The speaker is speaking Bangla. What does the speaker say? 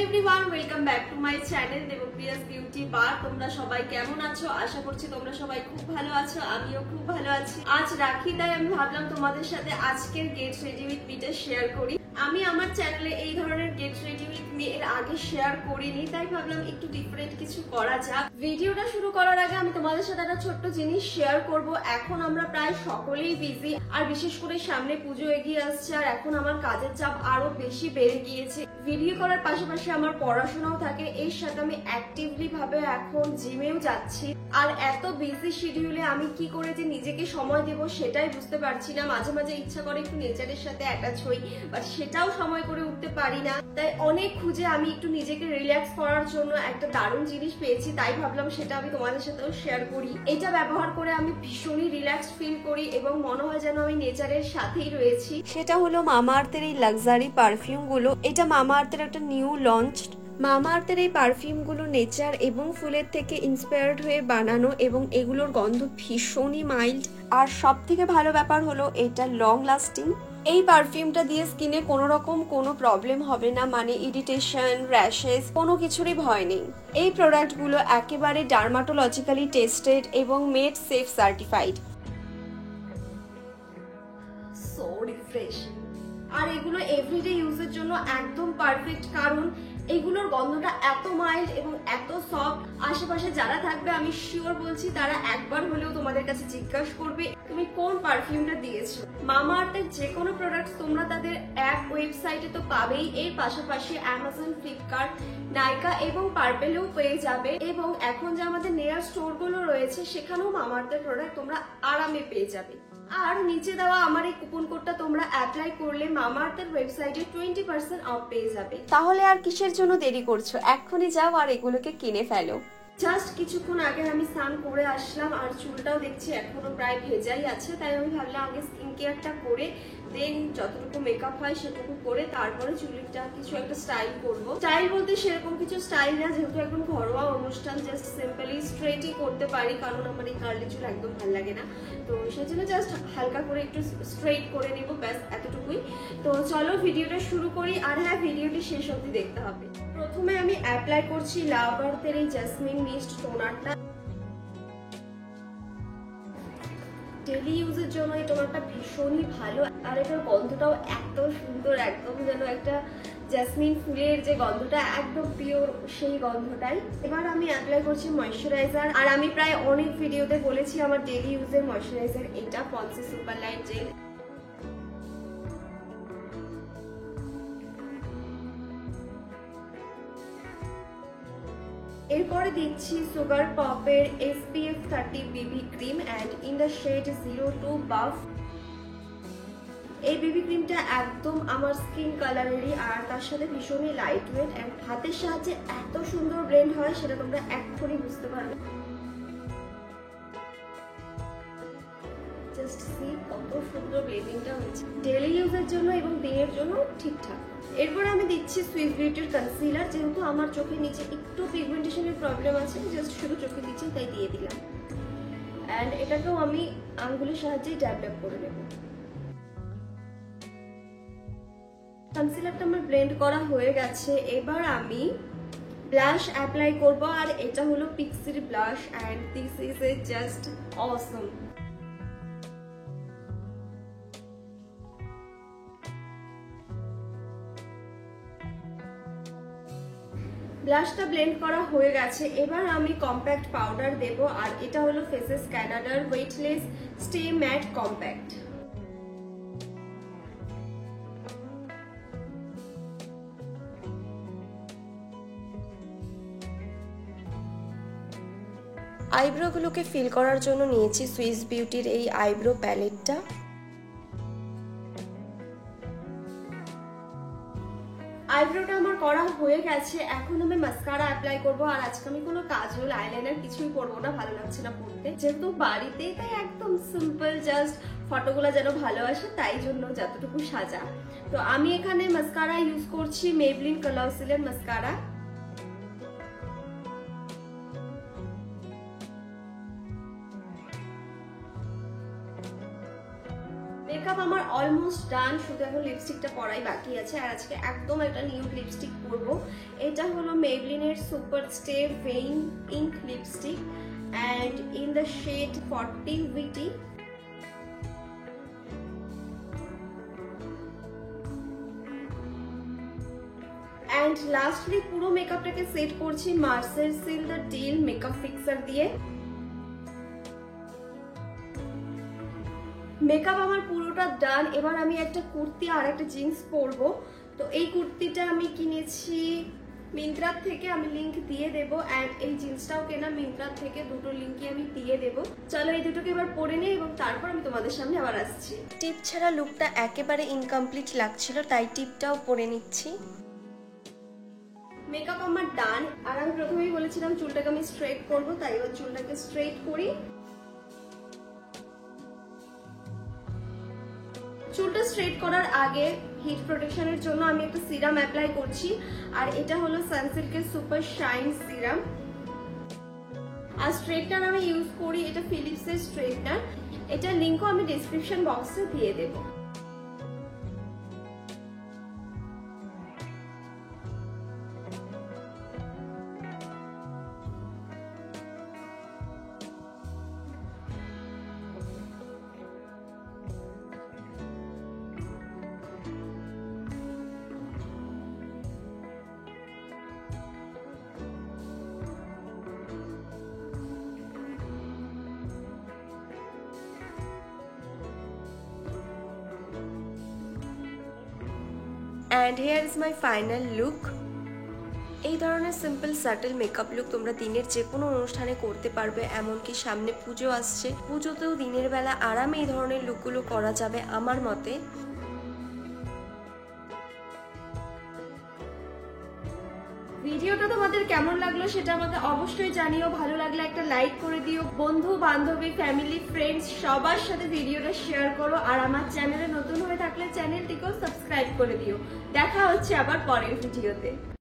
Everyone, welcome back to my channel Debpriya's beauty bar. তোমরা সবাই কেমন আছো? আশা করছি তোমরা সবাই খুব ভালো আছো, আমিও খুব ভালো আছি। আজ রাখি, তাই আমি ভাবলাম তোমাদের সাথে আজকের গেট রেডি উইথ মিটা শেয়ার করি। আমি আমার চ্যানেলে এই ধরনের গেট রেডি উইথ মি এর আগে শেয়ার করিনি, তাই ভাবলাম একটু ডিফারেন্ট কিছু করা যাক। ভিডিওটা শুরু করার আগে আমি তোমাদের সাথে একটা ছোট্ট জিনিস শেয়ার করব। এখন আমরা প্রায় সকলেই বিজি, আর বিশেষ করে সামনে পুজো এগিয়ে আসছে, আর এখন আমার কাজের চাপ আরো বেশি বেড়ে গিয়েছে। ভিডিও করার পাশাপাশি আমার পড়াশোনাও থাকে, এর সাথে আমি অ্যাক্টিভলি ভাবে এখন জিমেও যাচ্ছি। আর এত বিজি শিডিউলে আমি কি করে যে নিজেকে সময় দেব সেটাই বুঝতে পারছি না। মাঝে মাঝে ইচ্ছা করে একটু নেচারের সাথে অ্যাটাচ হই, বাট সেটাও সময় করে উঠতে পারি না। তাই অনেক খুঁজে আমি একটু নিজেকে রিল্যাক্স করার জন্য একটা দারুণ জিনিস পেয়েছি, তাই ভাবলাম সেটা আমি তোমাদের সাথেও শেয়ার করি। এটা ব্যবহার করে আমি ভীষণই রিল্যাক্স ফিল করি এবং মনে হয় যেন আমি নেচারের সাথেই রয়েছি। সেটা হলো মামা আর্থের এই লাক্সারি পারফিউম গুলো। এটা মামা আর্থের একটা নিউ লঞ্চ। মামা আর্থের এই পারফিউমগুলো নেচার এবং ফুলের থেকে ইন্সপায়ার্ড হয়ে বানানো, এবং এগুলোর গন্ধ ভীষণই মাইল্ড। আর সব থেকে ভালো ব্যাপার হলো এটা লং লাস্টিং। এই পারফিউমটা দিয়ে স্কিনে কোনো রকম কোনো প্রবলেম হবে না, মানে ইরিটেশন, র্যাশেস কোনো কিছুরই ভয় নেই। এই প্রোডাক্টগুলো একেবারে ডার্মাটোলজিক্যালি টেস্টেড এবং made safe certified. So refreshing. আর এগুলো এভরিডে ইউজের জন্য একদম পারফেক্ট, কারণ এগুলোর গন্ধটা এত মাইল্ড এবং এত সফট। আশেপাশে যারা থাকবে আমি শিওর বলছি তারা একবার হলেও তোমাদের কাছে জিজ্ঞাসা করবে তুমি কোন পারফিউমটা দিয়েছো। মামা আর্থের যে কোনো প্রোডাক্ট তোমরা তাদের অ্যাপ, ওয়েবসাইটে তো পাবেই, এর পাশাপাশি অ্যামাজন, ফ্লিপকার্ট, নাইকা এবং পার্পেলেও পেয়ে যাবে। এবং এখন যে আমাদের নেয়ার স্টোর গুলো রয়েছে সেখানেও মামা আর্থের প্রোডাক্ট তোমরা আরামে পেয়ে যাবে। আর নিচে দেওয়া আমার এই কুপন কোডটা তোমরা অ্যাপ্লাই করলে মামা আর্থের ওয়েবসাইটে 20% অফ পেয়ে যাবে। তাহলে আর কিসের জন্য দেরি করছো? এক্ষুনি যাও আর এগুলোকে কিনে ফেলো। জাস্ট কিছুক্ষণ আগে আমি স্নান করে আসলাম, আর চুলটাও দেখছি এখনো প্রায় ভেজাই আছে, তাই আমি ভাবলাম আগে স্কিন কেয়ারটা করে দেন যতটুকু মেকআপ হয় সেটুকু করে তারপরে চুলটা কিছু একটা স্টাইল করব। স্টাইল বলতে সেরকম কিছু স্টাইল না, যেহেতু একদম ঘরোয়া অনুষ্ঠান, জাস্ট সিম্পলি স্ট্রেটই করতে পারি, কারণ আমার এই কার্লি চুল একদম ভালো লাগে না। তো সেজন্য জাস্ট হালকা করে একটু স্ট্রেট করে নেব, ব্যাস এতটুকুই। তো চলো ভিডিওটা শুরু করি। আর হ্যাঁ, ভিডিওটি শেষ অবধি দেখতে হবে। প্রথমে আমি অ্যাপ্লাই করছি লাভ আর্থের এই জেসমিন মিস্ট টোনারটা। ডেলি ইউজের জন্য এই টোনারটা ভীষণই ভালো, আর এটার গন্ধটাও এত সুন্দর, একদম যেন একটা জেসমিন ফুলের যে গন্ধটা, একদম পিওর সেই গন্ধটাই। এবার আমি অ্যাপ্লাই করছি ময়শ্চারাইজার। আর আমি প্রায় অনেক ভিডিওতে বলেছি আমার ডেলি ইউজের ময়শ্চারাইজার এটা পন্সি সুপার লাইট জেল। এরপরে দিচ্ছি sugar পপের SPF 30 BB cream and in the shade 02 buff. এই বিবি ক্রিমটা একদম আমার স্কিন কালারেরই, আর তার সাথে ভীষণই লাইট ওয়েট অ্যান্ড হাতের সাহায্যে এত সুন্দর ব্লেন্ড হয় সেটা তোমরা এক্ষুনি বুঝতে পারবে। জাস্ট সি কত সুন্দর ব্লেন্ডিংটা হয়েছে। ডেইলি ইউজের জন্য এবং দিনের জন্য ঠিকঠাক। এরপরে আমি দিচ্ছি সুইস বিউটির কনসিলার, যেহেতু আমার চোখের নিচে একটু পিগমেন্টেশনের প্রবলেম আছে, জাস্ট শুধু চোখে দিচ্ছি তাই দিয়ে দিলাম। অ্যান্ড এটাকেও আমি আঙ্গুলের সাহায্যেই ড্যাব ড্যাব করে নেব। কনসিলারটা আমার ব্লেন্ড করা হয়ে গেছে। এবার আমি ব্লাশ অ্যাপ্লাই করব, আর এটা হলো পিক্সির blush and this is a just awesome. ব্লাশটা ব্লেন্ড করা হয়ে গেছে। এবার আমি কম্প্যাক্ট পাউডার দেব, আর এটা হলো ফেসেস ক্যানাডার ওয়েটলেস স্টে ম্যাট কম্প্যাক্ট। আইব্রোগুলোকে ফিল করার জন্য নিয়েছি সুইস বিউটির এই আইব্রো প্যালেটটা। আইব্রোটা আমার করা হয়ে গেছে। এখন আমি মাস্কারা অ্যাপ্লাই করব, আর আজকে আমি কোনো কাজল, আইলাইনার কিছুই করবো না, ভালো লাগছে না পড়তে, যেহেতু বাড়িতে, তাই একদম সিম্পল, জাস্ট ফটোগুলো যেন ভালো আসে তাই জন্য যতটুকু সাজা। তো আমি এখানে মাস্কারা ইউজ করছি মেবলিন কালারসিলের মাস্কারা। মেকআপ আমার অলমোস্ট ডান, শুধু এখন লিপস্টিকটা পরাই বাকি আছে। আর আজকে একদম একটা নিউড লিপস্টিক পরবো। এটা হলো মেবলিনের super stay vinyl ink lipstick and in the shade 40 VT। And lastly পুরো মেকআপটাকে সেট করছি Mars Seal the deal makeup fixer দিয়ে। মেকআপ আমার পুরোটা ডান। এবার আমি একটা কুর্তি আর একটা জিন্স পরবো। তো এই কুর্তিটা আমি কিনেছি মিন্ত্রার থেকে, আমি লিংক দিয়ে দেবো। অ্যান্ড এই জিন্সটাও কেনা মিন্ত্রার থেকে, দুটো লিঙ্কই আমি দিয়ে দেবো। চলো এই দুটোকে এবার পরে নিই এবং তারপর আমি তোমাদের সামনে আবার আসছি। টিপ ছাড়া লুকটা একেবারে ইনকমপ্লিট লাগছিল, তাই টিপটাও পরে নিচ্ছি। মেকআপ আমার ডান। আর আমি প্রথমেই বলেছিলাম চুলটাকে আমি স্ট্রেট করবো, তাই এবার চুলটাকে স্ট্রেট করি। চুলটা স্ট্রেট করার আগে হিট প্রোটেকশনের জন্য আমি একটা সিরাম অ্যাপ্লাই করছি। আর এটা হলো সানসিল্কের সুপার শাইন সিরাম। আর স্ট্রেটনার আমি ইউজ করি এটা ফিলিপসের স্ট্রেটনার। এটার লিঙ্কও আমি ডেসক্রিপশন বক্সে দিয়ে দেবো। And hair is my final look. এই ধরনের সিম্পল সাটেল মেকআপ লুক তোমরা দিনের যে কোনো অনুষ্ঠানে করতে পারবে। এমনকি সামনে পুজো আসছে, পুজোতেও দিনের বেলা আরামে এই ধরনের লুকগুলো করা যাবে আমার মতে। ভিডিওটা তোমাদের কেমন লাগলো সেটা আমাদের অবশ্যই জানিও। ভালো লাগলে একটা লাইক করে দিও, বন্ধু বান্ধবী ফ্যামিলি ফ্রেন্ডস সবার সাথে ভিডিওটা শেয়ার করো। আর আমার চ্যানেলে নতুন হয়ে থাকলে চ্যানেলটিকেও সাবস্ক্রাইব করে দিও। দেখা হচ্ছে আবার পরের ভিডিওতে।